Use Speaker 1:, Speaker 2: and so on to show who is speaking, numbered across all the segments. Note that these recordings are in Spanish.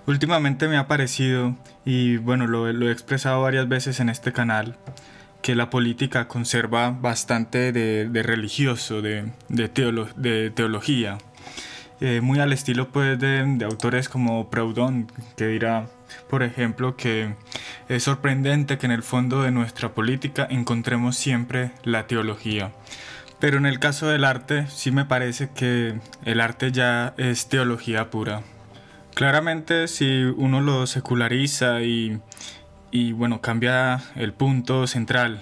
Speaker 1: Últimamente me ha parecido, y bueno, lo he expresado varias veces en este canal, que la política conserva bastante de religioso, de teología, muy al estilo pues de autores como Proudhon, que dirá, por ejemplo, que es sorprendente que en el fondo de nuestra política encontremos siempre la teología. Pero en el caso del arte, sí me parece que el arte ya es teología pura. Claramente, si uno lo seculariza y bueno, cambia el punto central,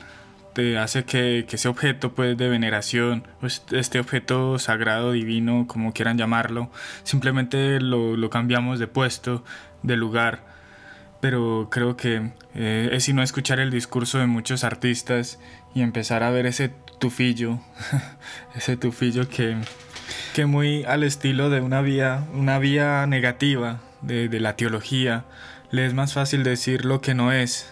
Speaker 1: te hace que ese objeto pues, de veneración, pues, este objeto sagrado, divino, como quieran llamarlo, simplemente lo cambiamos de puesto, de lugar. Pero creo que es sino escuchar el discurso de muchos artistas y empezar a ver ese tufillo, ese tufillo que muy al estilo de una vía negativa de la teología, le es más fácil decir lo que no es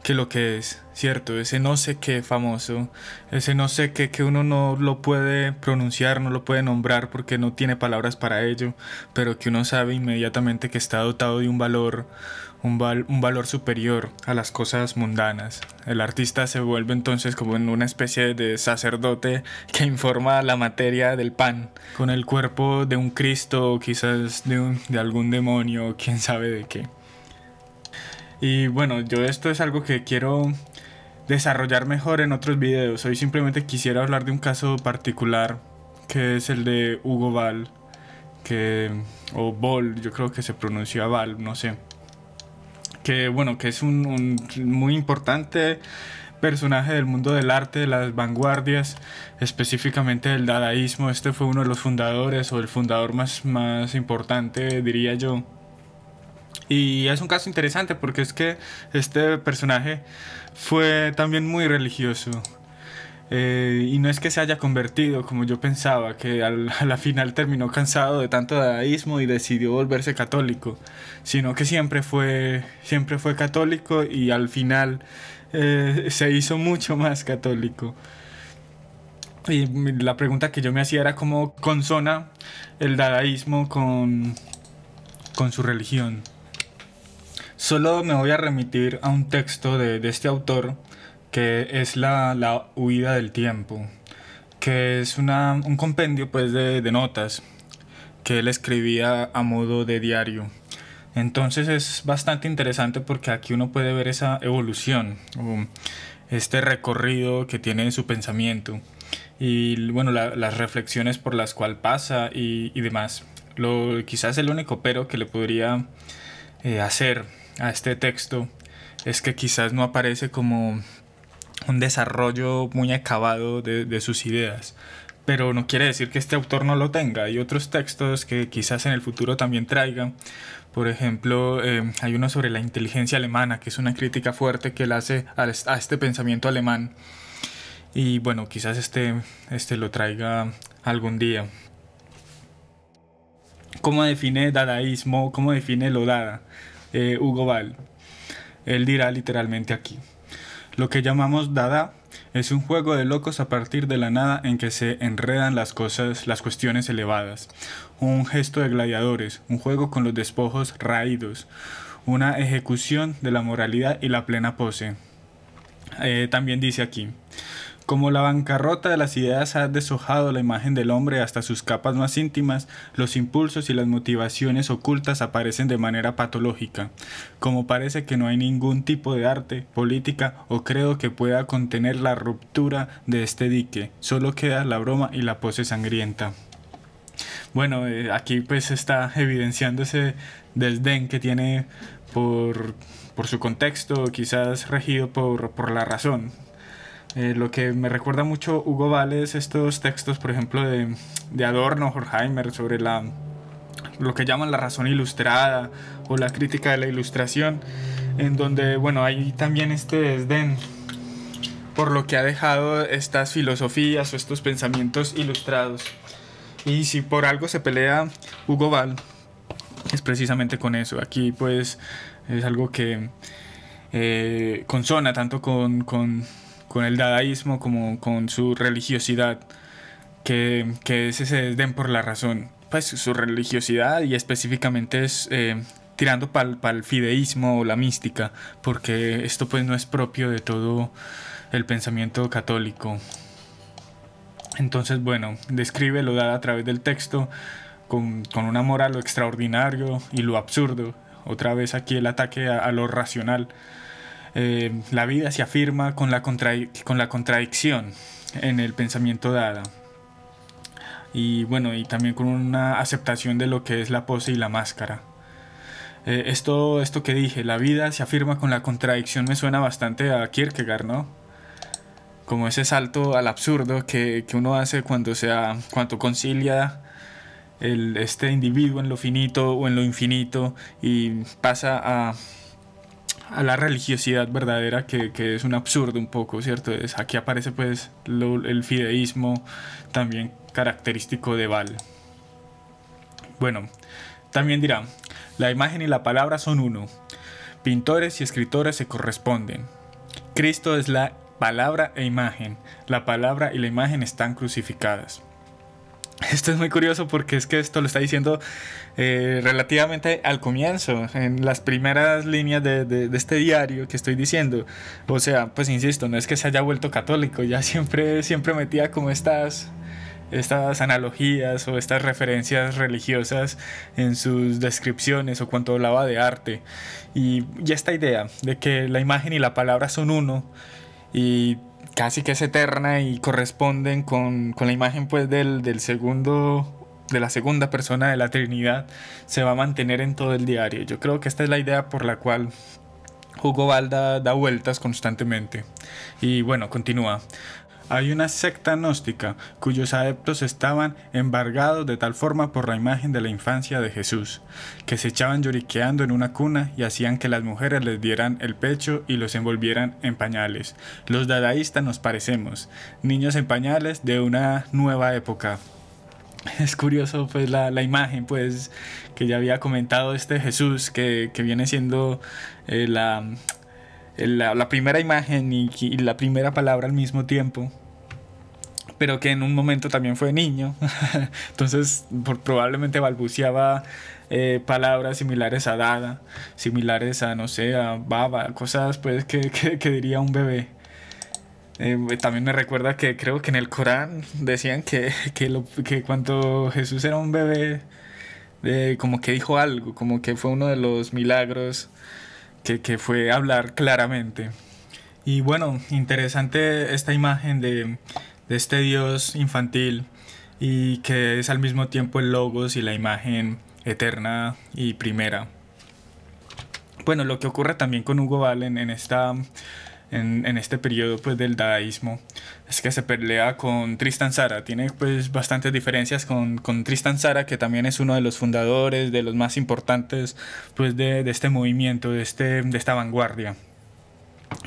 Speaker 1: que lo que es, ¿cierto? Ese no sé qué famoso, ese no sé qué que uno no lo puede pronunciar, no lo puede nombrar porque no tiene palabras para ello, pero que uno sabe inmediatamente que está dotado de un valor, un valor superior a las cosas mundanas. El artista se vuelve entonces como en una especie de sacerdote que informa la materia del pan, con el cuerpo de un Cristo o quizás de algún demonio, quién sabe de qué. Y bueno, yo esto es algo que quiero desarrollar mejor en otros videos. Hoy simplemente quisiera hablar de un caso particular que es el de Hugo Ball, que o Ball, yo creo que se pronuncia Ball, no sé. Que bueno, que es un muy importante personaje del mundo del arte, de las vanguardias, específicamente del dadaísmo. Este fue uno de los fundadores o el fundador más importante, diría yo. Y es un caso interesante porque es que este personaje fue también muy religioso. Y no es que se haya convertido como yo pensaba, que a la final terminó cansado de tanto dadaísmo y decidió volverse católico, sino que siempre fue católico y al final se hizo mucho más católico. Y la pregunta que yo me hacía era cómo consona el dadaísmo con su religión. Solo me voy a remitir a un texto de este autor que es la huida del tiempo, que es un compendio pues de notas que él escribía a modo de diario. Entonces es bastante interesante porque aquí uno puede ver esa evolución, o este recorrido que tiene su pensamiento y bueno, las reflexiones por las cuales pasa y demás. Quizás el único pero que le podría hacer a este texto es que quizás no aparece como un desarrollo muy acabado de sus ideas, pero no quiere decir que este autor no lo tenga. Hay otros textos que quizás en el futuro también traiga. Por ejemplo, hay uno sobre la inteligencia alemana, que es una crítica fuerte que él hace a este pensamiento alemán. Y bueno, quizás este lo traiga algún día. ¿Cómo define dadaísmo? ¿Cómo define lo dada? Hugo Ball. Él dirá literalmente aquí: lo que llamamos dada es un juego de locos a partir de la nada en que se enredan las cosas, las cuestiones elevadas. Un gesto de gladiadores, un juego con los despojos raídos, una ejecución de la moralidad y la plena pose. También dice aquí: como la bancarrota de las ideas ha deshojado la imagen del hombre hasta sus capas más íntimas, los impulsos y las motivaciones ocultas aparecen de manera patológica. Como parece que no hay ningún tipo de arte, política o credo que pueda contener la ruptura de este dique, solo queda la broma y la pose sangrienta. Bueno, aquí pues está evidenciando ese desdén que tiene por su contexto, quizás regido por la razón. Lo que me recuerda mucho Hugo Ball es estos textos, por ejemplo, de Adorno, Horkheimer, sobre lo que llaman la razón ilustrada o la crítica de la ilustración, en donde, bueno, hay también este desdén por lo que ha dejado estas filosofías o estos pensamientos ilustrados. Y si por algo se pelea Hugo Ball, es precisamente con eso. Aquí pues es algo que consona tanto con el dadaísmo como con su religiosidad, que es ese desdén por la razón. Pues su religiosidad y específicamente es tirando para el fideísmo o la mística, porque esto pues no es propio de todo el pensamiento católico. Entonces, bueno, describe lo da a través del texto con un amor a lo extraordinario y lo absurdo. Otra vez aquí el ataque a lo racional. La vida se afirma con la contradicción en el pensamiento dada. Y bueno, y también con una aceptación de lo que es la pose y la máscara. Esto que dije, la vida se afirma con la contradicción, me suena bastante a Kierkegaard, ¿no? Como ese salto al absurdo que uno hace cuando concilia este individuo en lo finito o en lo infinito y pasa a la religiosidad verdadera, que es un absurdo un poco, ¿cierto? Aquí aparece pues el fideísmo también característico de Val. Bueno, también dirá, la imagen y la palabra son uno. Pintores y escritores se corresponden. Cristo es la palabra e imagen. La palabra y la imagen están crucificadas. Esto es muy curioso porque es que esto lo está diciendo relativamente al comienzo, en las primeras líneas de este diario que estoy diciendo. O sea, pues insisto, no es que se haya vuelto católico, ya siempre metía como estas analogías o estas referencias religiosas en sus descripciones o cuando hablaba de arte. Y esta idea de que la imagen y la palabra son uno y casi que es eterna y corresponden con la imagen pues de la segunda persona de la Trinidad, se va a mantener en todo el diario. Yo creo que esta es la idea por la cual Hugo Ball da vueltas constantemente. Y bueno, continúa. Hay una secta gnóstica cuyos adeptos estaban embargados de tal forma por la imagen de la infancia de Jesús, que se echaban lloriqueando en una cuna y hacían que las mujeres les dieran el pecho y los envolvieran en pañales. Los dadaístas nos parecemos, niños en pañales de una nueva época. Es curioso pues la imagen pues que ya había comentado Jesús que viene siendo la primera imagen y la primera palabra al mismo tiempo, pero que en un momento también fue niño. Entonces probablemente balbuceaba palabras similares a dada, similares a no sé, a baba, cosas pues que diría un bebé. También me recuerda que creo que en el Corán decían que cuando Jesús era un bebé, como que dijo algo, como que fue uno de los milagros que fue hablar claramente. Y bueno, interesante esta imagen de este Dios infantil y que es al mismo tiempo el logos y la imagen eterna y primera. Bueno, lo que ocurre también con Hugo Ball en este periodo pues del dadaísmo es que se pelea con Tristan Tzara. Tiene pues bastantes diferencias con Tristan Tzara, que también es uno de los fundadores, de los más importantes pues de este movimiento, de esta vanguardia.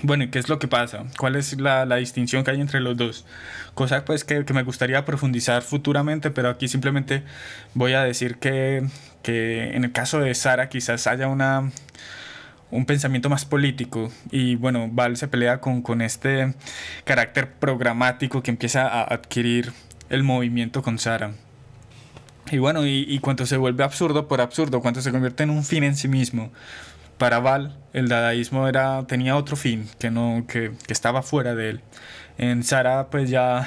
Speaker 1: Bueno, ¿y qué es lo que pasa? ¿Cuál es la distinción que hay entre los dos? Cosa pues que me gustaría profundizar futuramente, pero aquí simplemente voy a decir que en el caso de Tzara quizás haya un pensamiento más político, y bueno, Ball se pelea con este carácter programático que empieza a adquirir el movimiento con Tzara. Y bueno, y cuando se vuelve absurdo por absurdo, cuando se convierte en un fin en sí mismo. Para Ball, el dadaísmo tenía otro fin, que estaba fuera de él. En Tzara pues ya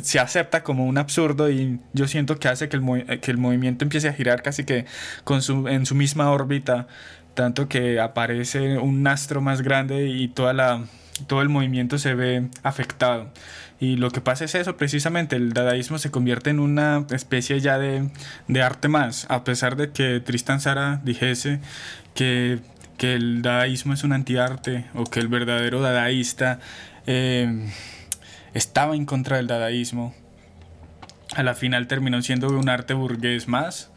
Speaker 1: se acepta como un absurdo, y yo siento que hace que el movimiento empiece a girar casi que en su misma órbita, tanto que aparece un astro más grande y todo el movimiento se ve afectado. Y lo que pasa es eso, precisamente, el dadaísmo se convierte en una especie ya de arte más, a pesar de que Tristan Tzara dijese que el dadaísmo es un antiarte, o que el verdadero dadaísta estaba en contra del dadaísmo. A la final terminó siendo un arte burgués más,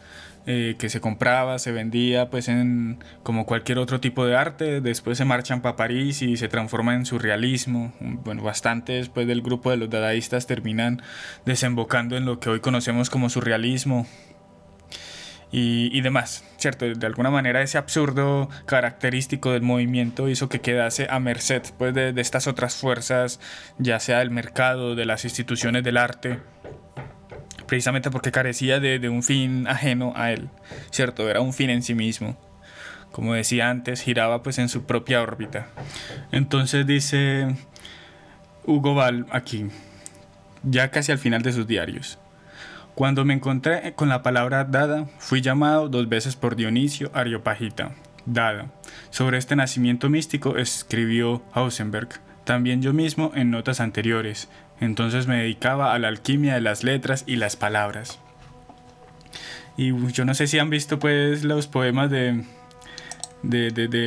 Speaker 1: que se compraba, se vendía pues como cualquier otro tipo de arte. Después se marchan para París y se transforma en surrealismo. Bueno, bastantes pues del grupo de los dadaístas terminan desembocando en lo que hoy conocemos como surrealismo y demás, ¿cierto? De alguna manera ese absurdo característico del movimiento hizo que quedase a merced pues de estas otras fuerzas, ya sea del mercado, de las instituciones del arte, precisamente porque carecía de un fin ajeno a él, ¿cierto? Era un fin en sí mismo. como decía antes, giraba pues en su propia órbita. Entonces dice Hugo Ball aquí, ya casi al final de sus diarios: cuando me encontré con la palabra Dada, fui llamado 2 veces por Dionisio Areopagita. Dada. Sobre este nacimiento místico escribió Heisenberg, también yo mismo en notas anteriores. Entonces me dedicaba a la alquimia de las letras y las palabras. Y yo no sé si han visto pues los poemas de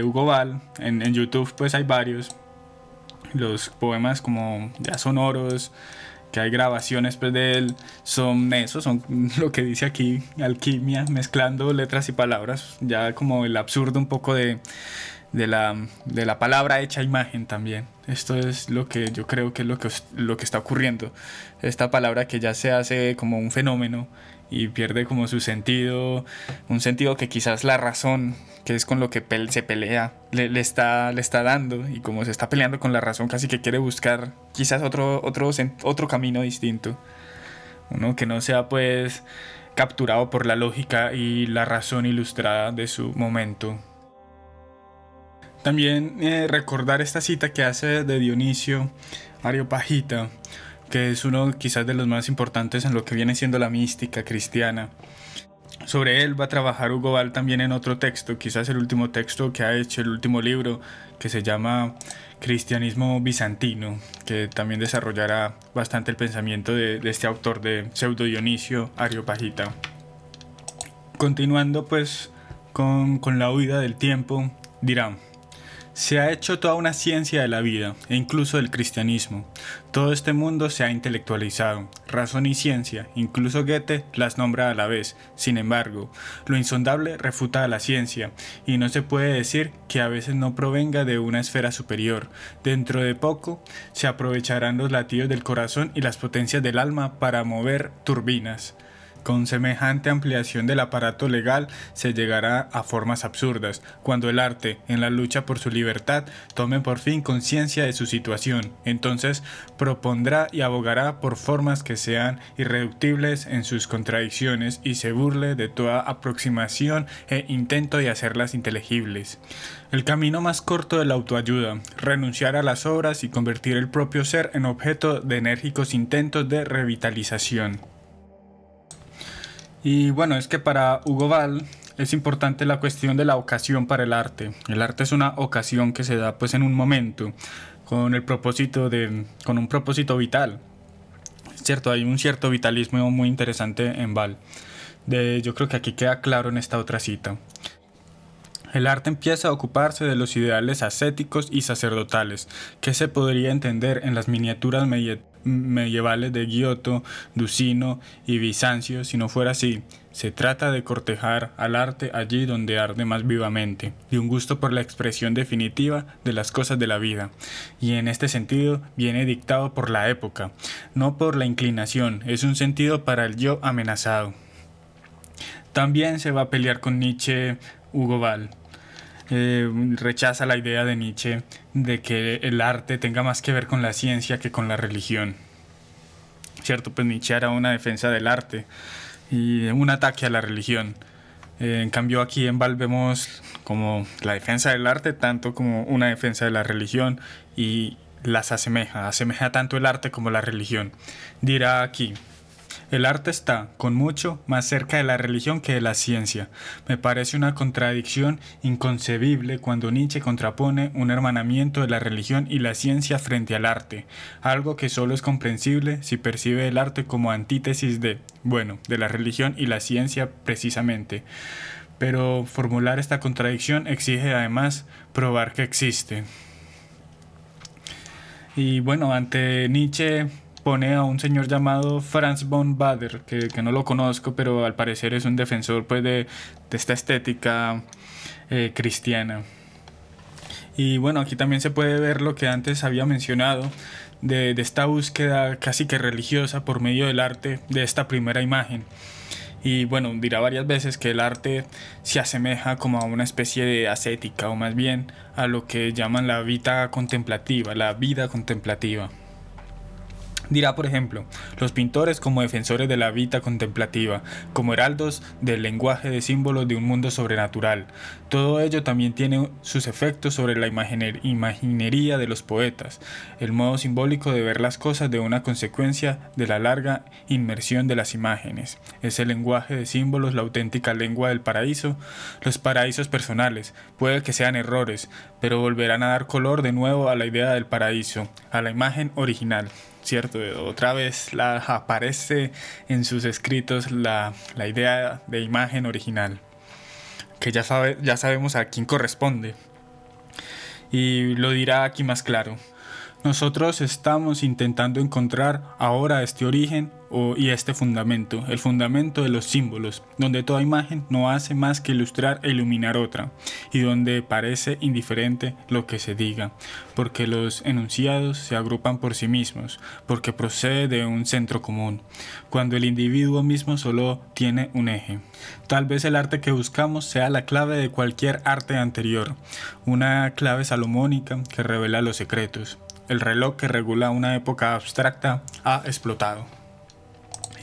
Speaker 1: Hugo Ball. En YouTube pues hay varios. Los poemas como ya sonoros, que hay grabaciones pues de él, son lo que dice aquí, alquimia, mezclando letras y palabras, ya como el absurdo un poco de la palabra hecha imagen también. Esto es lo que yo creo que es lo que está ocurriendo. Esta palabra que ya se hace como un fenómeno y pierde como su sentido, un sentido que quizás la razón, que es con lo que se pelea, le está dando, y como se está peleando con la razón, casi que quiere buscar quizás otro camino distinto, uno que no sea pues capturado por la lógica y la razón ilustrada de su momento. También recordar esta cita que hace de Dionisio Areopagita, que es uno quizás de los más importantes en lo que viene siendo la mística cristiana. Sobre él va a trabajar Hugo Ball también en otro texto, quizás el último texto que ha hecho, el último libro, que se llama Cristianismo Bizantino, que también desarrollará bastante el pensamiento de este autor, de Pseudo Dionisio Areopagita. Continuando pues con la huida del tiempo, dirá: se ha hecho toda una ciencia de la vida, e incluso del cristianismo. Todo este mundo se ha intelectualizado. Razón y ciencia, incluso Goethe las nombra a la vez. Sin embargo, lo insondable refuta a la ciencia, y no se puede decir que a veces no provenga de una esfera superior. Dentro de poco, se aprovecharán los latidos del corazón y las potencias del alma para mover turbinas. Con semejante ampliación del aparato legal se llegará a formas absurdas, cuando el arte, en la lucha por su libertad, tome por fin conciencia de su situación. Entonces propondrá y abogará por formas que sean irreductibles en sus contradicciones y se burle de toda aproximación e intento de hacerlas inteligibles. El camino más corto de la autoayuda, renunciar a las obras y convertir el propio ser en objeto de enérgicos intentos de revitalización. Y bueno, es que para Hugo Ball es importante la cuestión de la ocasión para el arte. El arte es una ocasión que se da pues en un momento, con un propósito vital. Es cierto, hay un cierto vitalismo muy interesante en Ball. Yo creo que aquí queda claro en esta otra cita. El arte empieza a ocuparse de los ideales ascéticos y sacerdotales, que se podría entender en las miniaturas medievales de Giotto, Ducino y Bizancio. Si no fuera así, se trata de cortejar al arte allí donde arde más vivamente, de un gusto por la expresión definitiva de las cosas de la vida, y en este sentido viene dictado por la época, no por la inclinación, es un sentido para el yo amenazado. También se va a pelear con Nietzsche Hugo Ball. Rechaza la idea de Nietzsche de que el arte tenga más que ver con la ciencia que con la religión. Cierto, pues Nietzsche era una defensa del arte y un ataque a la religión. En cambio aquí en Ball vemos como la defensa del arte tanto como una defensa de la religión, y las asemeja tanto el arte como la religión. Dirá aquí: el arte está, con mucho, más cerca de la religión que de la ciencia. Me parece una contradicción inconcebible cuando Nietzsche contrapone un hermanamiento de la religión y la ciencia frente al arte, algo que solo es comprensible si percibe el arte como antítesis de la religión y la ciencia precisamente. Pero formular esta contradicción exige además probar que existe. Y bueno, ante Nietzsche pone a un señor llamado Franz von Baader, que no lo conozco, pero al parecer es un defensor pues de esta estética cristiana. Y bueno, aquí también se puede ver lo que antes había mencionado de esta búsqueda casi que religiosa por medio del arte de esta primera imagen. Y bueno, dirá varias veces que el arte se asemeja como a una especie de ascética, o más bien a lo que llaman la vida contemplativa. Dirá, por ejemplo, los pintores como defensores de la vida contemplativa, como heraldos del lenguaje de símbolos de un mundo sobrenatural. Todo ello también tiene sus efectos sobre la imaginería de los poetas, el modo simbólico de ver las cosas de una consecuencia de la larga inmersión de las imágenes. Es el lenguaje de símbolos la auténtica lengua del paraíso. Los paraísos personales puede que sean errores, pero volverán a dar color de nuevo a la idea del paraíso, a la imagen original. ¿Cierto? Otra vez aparece en sus escritos la idea de imagen original, que ya sabemos a quién corresponde. Y lo dirá aquí más claro. Nosotros estamos intentando encontrar ahora este origen y este fundamento, el fundamento de los símbolos, donde toda imagen no hace más que ilustrar e iluminar otra, y donde parece indiferente lo que se diga, porque los enunciados se agrupan por sí mismos, porque procede de un centro común, cuando el individuo mismo solo tiene un eje. Tal vez el arte que buscamos sea la clave de cualquier arte anterior, una clave salomónica que revela los secretos. El reloj que regula una época abstracta ha explotado.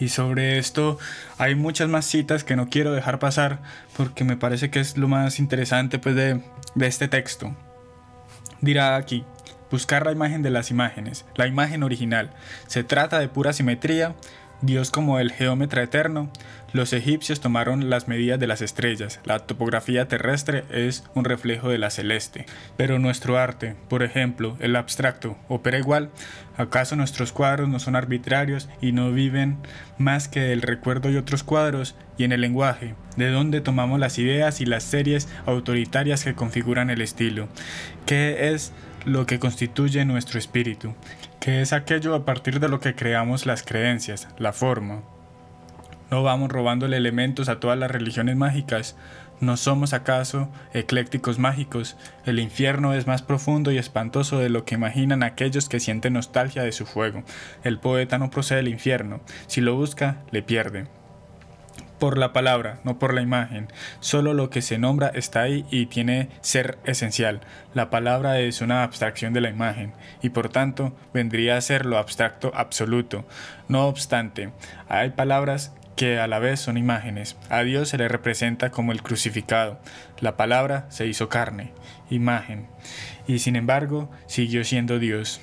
Speaker 1: Y sobre esto hay muchas más citas que no quiero dejar pasar porque me parece que es lo más interesante pues, de este texto. Dirá aquí: buscar la imagen de las imágenes, la imagen original. Se trata de pura simetría, Dios como el geómetra eterno. Los egipcios tomaron las medidas de las estrellas, la topografía terrestre es un reflejo de la celeste. Pero nuestro arte, por ejemplo, el abstracto, opera igual. ¿Acaso nuestros cuadros no son arbitrarios y no viven más que del recuerdo de otros cuadros? Y en el lenguaje, ¿de dónde tomamos las ideas y las series autoritarias que configuran el estilo? ¿Qué es lo que constituye nuestro espíritu? ¿Qué es aquello a partir de lo que creamos las creencias, la forma? ¿No vamos robándole elementos a todas las religiones mágicas? ¿No somos acaso eclécticos mágicos? El infierno es más profundo y espantoso de lo que imaginan aquellos que sienten nostalgia de su fuego. El poeta no procede del infierno, si lo busca, le pierde. Por la palabra, no por la imagen. Solo lo que se nombra está ahí y tiene ser esencial. La palabra es una abstracción de la imagen y por tanto vendría a ser lo abstracto absoluto. No obstante, hay palabras que a la vez son imágenes. A Dios se le representa como el crucificado. La palabra se hizo carne, imagen, y sin embargo siguió siendo Dios.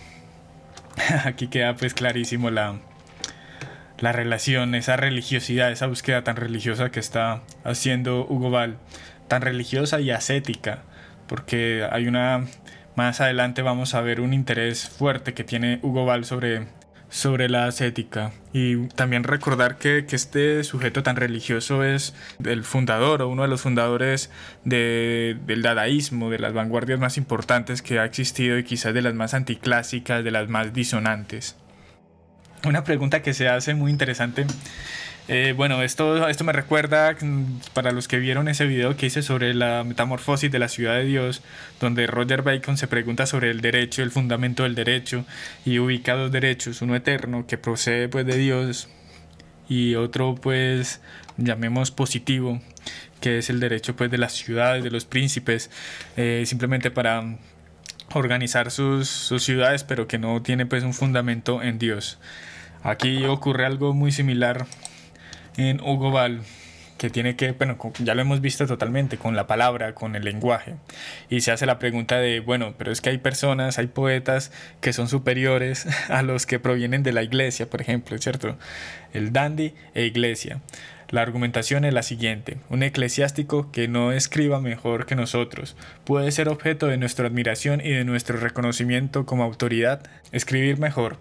Speaker 1: Aquí queda pues clarísimo la relación, esa religiosidad, esa búsqueda tan religiosa que está haciendo Hugo Ball, tan religiosa y ascética, porque más adelante vamos a ver un interés fuerte que tiene Hugo Ball sobre la ascética. Y también recordar que este sujeto tan religioso es el fundador o uno de los fundadores del dadaísmo, de las vanguardias más importantes que ha existido y quizás de las más anticlásicas, de las más disonantes. Una pregunta que se hace muy interesante. Esto me recuerda, para los que vieron ese video que hice sobre la metamorfosis de la ciudad de Dios, donde Roger Bacon se pregunta sobre el derecho, el fundamento del derecho, y ubica dos derechos, uno eterno que procede pues de Dios y otro pues llamemos positivo, que es el derecho pues de las ciudades, de los príncipes, simplemente para organizar sus ciudades, pero que no tiene pues un fundamento en Dios. Aquí ocurre algo muy similar en Hugo Ball, que tiene que, ya lo hemos visto totalmente, con la palabra, con el lenguaje. Y se hace la pregunta de, pero es que hay personas, hay poetas que son superiores a los que provienen de la iglesia, por ejemplo, ¿cierto? El dandy e iglesia. La argumentación es la siguiente: un eclesiástico que no escriba mejor que nosotros puede ser objeto de nuestra admiración y de nuestro reconocimiento como autoridad. Escribir mejor.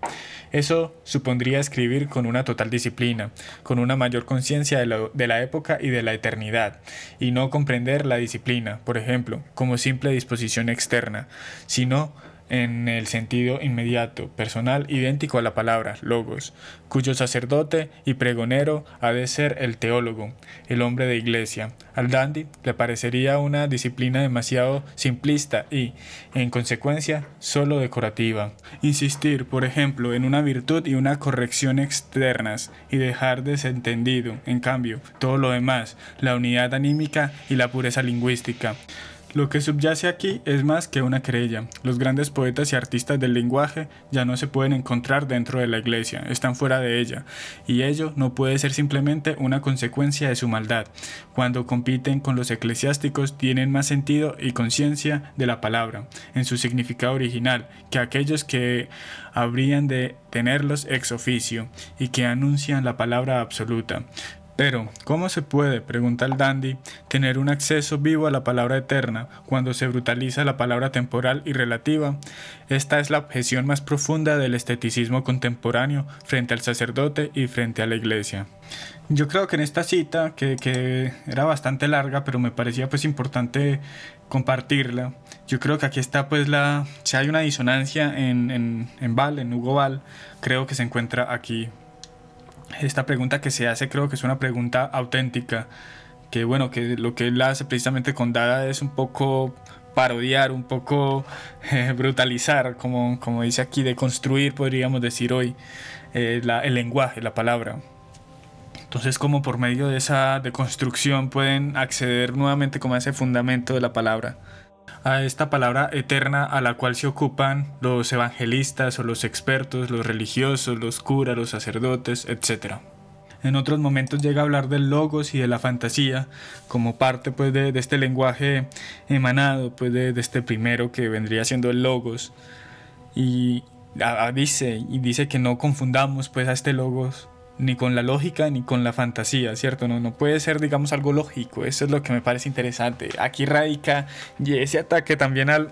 Speaker 1: Eso supondría escribir con una total disciplina, con una mayor conciencia de la época y de la eternidad, y no comprender la disciplina, por ejemplo, como simple disposición externa, sino en el sentido inmediato, personal, idéntico a la palabra logos, cuyo sacerdote y pregonero ha de ser el teólogo, el hombre de iglesia. Al dandy le parecería una disciplina demasiado simplista y, en consecuencia, solo decorativa. Insistir, por ejemplo, en una virtud y una corrección externas y dejar desentendido, en cambio, todo lo demás, la unidad anímica y la pureza lingüística. Lo que subyace aquí es más que una querella. Los grandes poetas y artistas del lenguaje ya no se pueden encontrar dentro de la iglesia, están fuera de ella, y ello no puede ser simplemente una consecuencia de su maldad. Cuando compiten con los eclesiásticos tienen más sentido y conciencia de la palabra, en su significado original, que aquellos que habrían de tenerlos ex oficio y que anuncian la palabra absoluta. Pero, ¿cómo se puede, pregunta el dandy, tener un acceso vivo a la palabra eterna cuando se brutaliza la palabra temporal y relativa? Esta es la objeción más profunda del esteticismo contemporáneo frente al sacerdote y frente a la iglesia. Yo creo que en esta cita, que era bastante larga, pero me parecía pues importante compartirla, yo creo que aquí está pues si hay una disonancia en Hugo Ball, creo que se encuentra aquí. Esta pregunta que se hace creo que es una pregunta auténtica, que bueno, que lo que él hace precisamente con Dada es un poco parodiar, un poco brutalizar, como dice aquí, deconstruir, podríamos decir hoy, el lenguaje, la palabra. Entonces, como por medio de esa deconstrucción pueden acceder nuevamente como a ese fundamento de la palabra, a esta palabra eterna a la cual se ocupan los evangelistas o los expertos, los religiosos, los curas, los sacerdotes, etc. En otros momentos llega a hablar del logos y de la fantasía como parte pues de este lenguaje emanado pues de este primero que vendría siendo el logos, y dice que no confundamos pues a este logos ni con la lógica ni con la fantasía, ¿cierto? No puede ser, digamos, algo lógico. Eso es lo que me parece interesante. Aquí radica ese ataque también al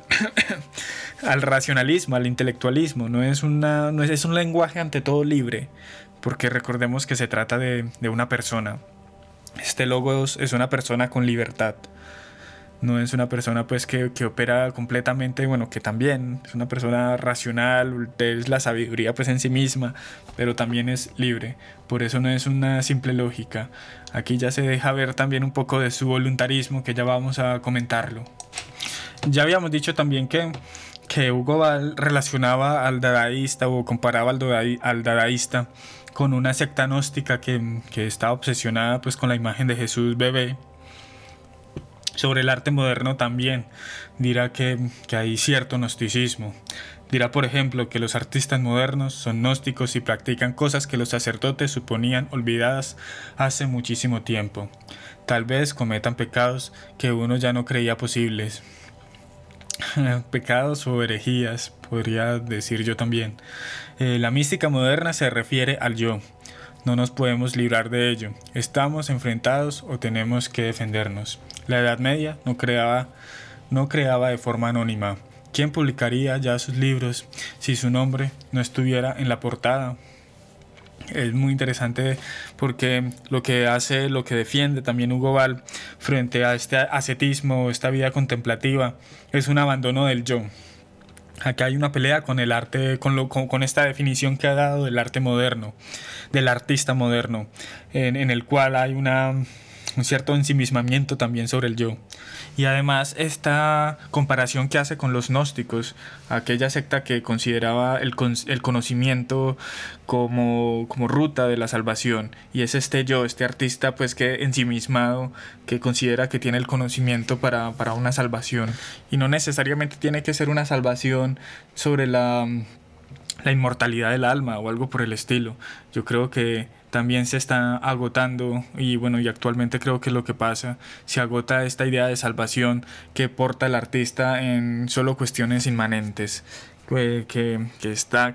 Speaker 1: racionalismo, al intelectualismo. Es un lenguaje ante todo libre, porque recordemos que se trata de una persona. Este logos es una persona con libertad. No es una persona pues que opera completamente, bueno, que también es una persona racional, es la sabiduría pues en sí misma, pero también es libre. Por eso no es una simple lógica. Aquí ya se deja ver también un poco de su voluntarismo, que ya vamos a comentarlo. Ya habíamos dicho también que Hugo Ball relacionaba al dadaísta o comparaba al dadaísta con una secta gnóstica que estaba obsesionada pues con la imagen de Jesús bebé. Sobre el arte moderno también dirá que hay cierto gnosticismo. Dirá, por ejemplo, que los artistas modernos son gnósticos y practican cosas que los sacerdotes suponían olvidadas hace muchísimo tiempo. Tal vez cometan pecados que uno ya no creía posibles. Pecados o herejías, podría decir yo también. La mística moderna se refiere al yo. No nos podemos librar de ello. Estamos enfrentados o tenemos que defendernos. La Edad Media no creaba de forma anónima. ¿Quién publicaría ya sus libros si su nombre no estuviera en la portada? Es muy interesante porque lo que defiende también Hugo Ball frente a este ascetismo, esta vida contemplativa, es un abandono del yo. Acá hay una pelea con el arte, con esta definición que ha dado del arte moderno, del artista moderno, en el cual hay un cierto ensimismamiento también sobre el yo. Y además esta comparación que hace con los gnósticos, aquella secta que consideraba el conocimiento como ruta de la salvación, y es este yo, este artista pues que ensimismado, que considera que tiene el conocimiento para una salvación, y no necesariamente tiene que ser una salvación sobre la inmortalidad del alma o algo por el estilo. Yo creo que también se está agotando, y bueno, y actualmente creo que es lo que pasa, se agota esta idea de salvación que porta el artista en solo cuestiones inmanentes, que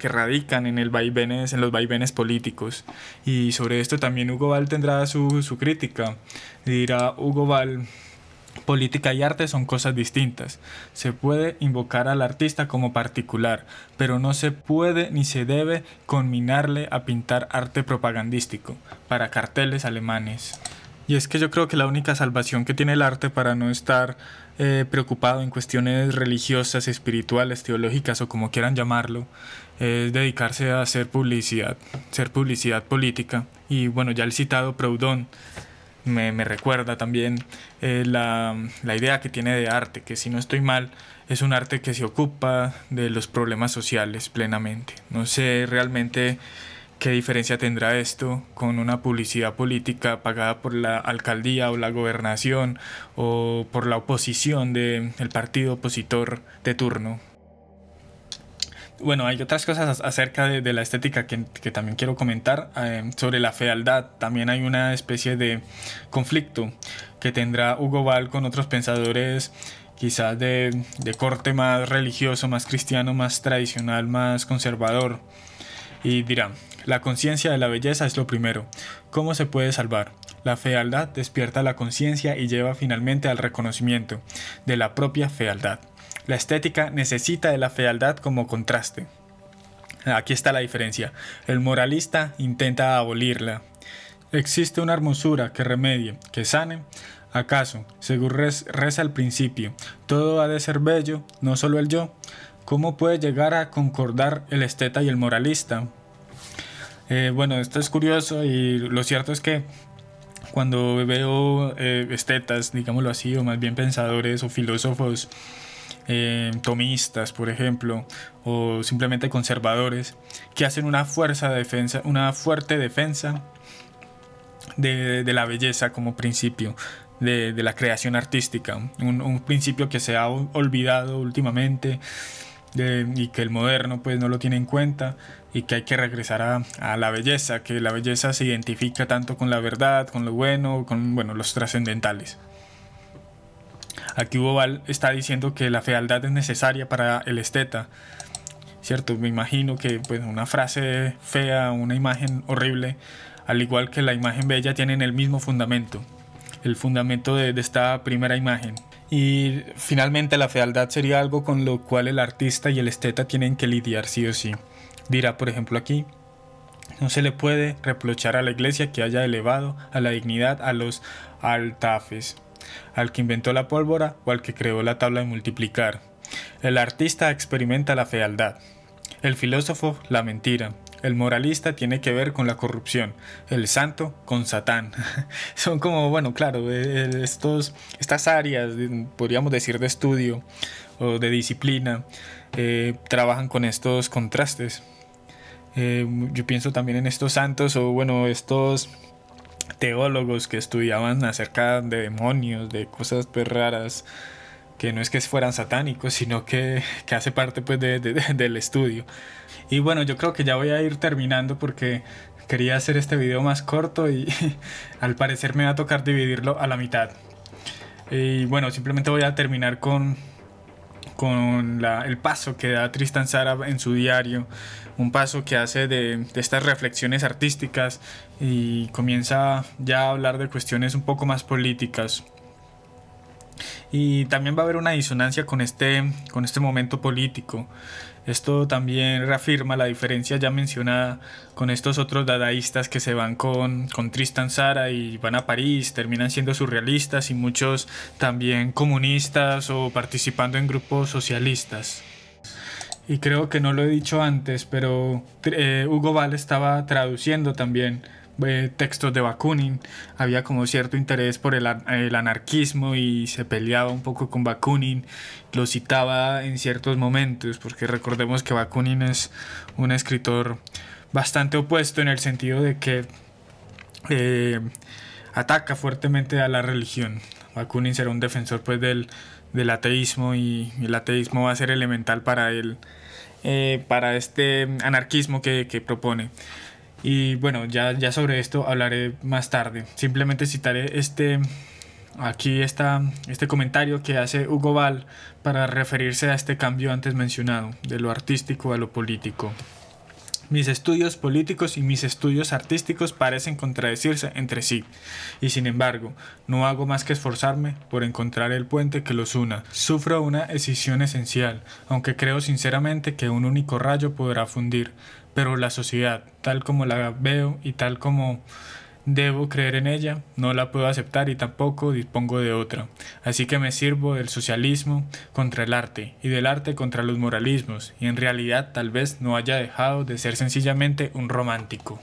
Speaker 1: radican en los vaivenes políticos. Y sobre esto también Hugo Ball tendrá su crítica. Dirá Hugo Ball: política y arte son cosas distintas. Se puede invocar al artista como particular, pero no se puede ni se debe conminarle a pintar arte propagandístico para carteles alemanes. Y es que yo creo que la única salvación que tiene el arte para no estar preocupado en cuestiones religiosas, espirituales, teológicas o como quieran llamarlo, es dedicarse a hacer publicidad política. Y bueno, ya el citado Proudhon me recuerda también la idea que tiene de arte, que si no estoy mal, es un arte que se ocupa de los problemas sociales plenamente. No sé realmente ¿Qué diferencia tendrá esto con una publicidad política pagada por la alcaldía o la gobernación o por la oposición del partido opositor de turno? Bueno, hay otras cosas acerca de la estética que también quiero comentar. Sobre la fealdad, también hay una especie de conflicto que tendrá Hugo Ball con otros pensadores quizás de corte más religioso, más cristiano, más tradicional, más conservador. Y dirá: la conciencia de la belleza es lo primero. ¿Cómo se puede salvar? La fealdad despierta la conciencia y lleva finalmente al reconocimiento de la propia fealdad. La estética necesita de la fealdad como contraste. Aquí está la diferencia. El moralista intenta abolirla. ¿Existe una hermosura que remedie, que sane? ¿Acaso, según reza al principio, todo ha de ser bello, no solo el yo? ¿Cómo puede llegar a concordar el esteta y el moralista? Bueno, esto es curioso, y lo cierto es que cuando veo estetas, digámoslo así, o más bien pensadores o filósofos tomistas, por ejemplo, o simplemente conservadores, que hacen una fuerte defensa de la belleza como principio de la creación artística, un principio que se ha olvidado últimamente, y que el moderno pues no lo tiene en cuenta, y que hay que regresar a la belleza, que la belleza se identifica tanto con la verdad, con lo bueno, con los trascendentales. Aquí Hugo Ball está diciendo que la fealdad es necesaria para el esteta, ¿cierto? Me imagino que pues, una frase fea, una imagen horrible, al igual que la imagen bella, tienen el mismo fundamento, el fundamento de esta primera imagen. Y finalmente la fealdad sería algo con lo cual el artista y el esteta tienen que lidiar sí o sí. Dirá, por ejemplo, aquí: no se le puede reprochar a la iglesia que haya elevado a la dignidad a los altafes, al que inventó la pólvora o al que creó la tabla de multiplicar. El artista experimenta la fealdad, el filósofo la mentira, el moralista tiene que ver con la corrupción, el santo con Satán. Son como, estas áreas, podríamos decir, de estudio o de disciplina, trabajan con estos contrastes. Yo pienso también en estos santos o estos teólogos que estudiaban acerca de demonios, de cosas pues raras, que no es que fueran satánicos, sino que hace parte pues del estudio. Y bueno, yo creo que ya voy a ir terminando porque quería hacer este video más corto y al parecer me va a tocar dividirlo a la mitad. Y bueno, simplemente voy a terminar con el paso que da Tristan Tzara en su diario, un paso que hace de estas reflexiones artísticas y comienza ya a hablar de cuestiones un poco más políticas. Y también va a haber una disonancia con este momento político. Esto también reafirma la diferencia ya mencionada con estos otros dadaístas que se van con Tristan Tzara y van a París, terminan siendo surrealistas, y muchos también comunistas o participando en grupos socialistas. Y creo que no lo he dicho antes, pero Hugo Ball estaba traduciendo también textos de Bakunin. Había como cierto interés por el anarquismo y se peleaba un poco con Bakunin, lo citaba en ciertos momentos, porque recordemos que Bakunin es un escritor bastante opuesto en el sentido de que ataca fuertemente a la religión. Bakunin será un defensor pues del ateísmo, y el ateísmo va a ser elemental para él, para este anarquismo que propone. Y bueno, ya sobre esto hablaré más tarde. Simplemente citaré este comentario que hace Hugo Ball para referirse a este cambio antes mencionado, de lo artístico a lo político. Mis estudios políticos y mis estudios artísticos parecen contradecirse entre sí, y sin embargo, no hago más que esforzarme por encontrar el puente que los una. Sufro una escisión esencial, aunque creo sinceramente que un único rayo podrá fundir, pero la sociedad, tal como la veo y tal como debo creer en ella, no la puedo aceptar y tampoco dispongo de otra. Así que me sirvo del socialismo contra el arte y del arte contra los moralismos, y en realidad tal vez no haya dejado de ser sencillamente un romántico.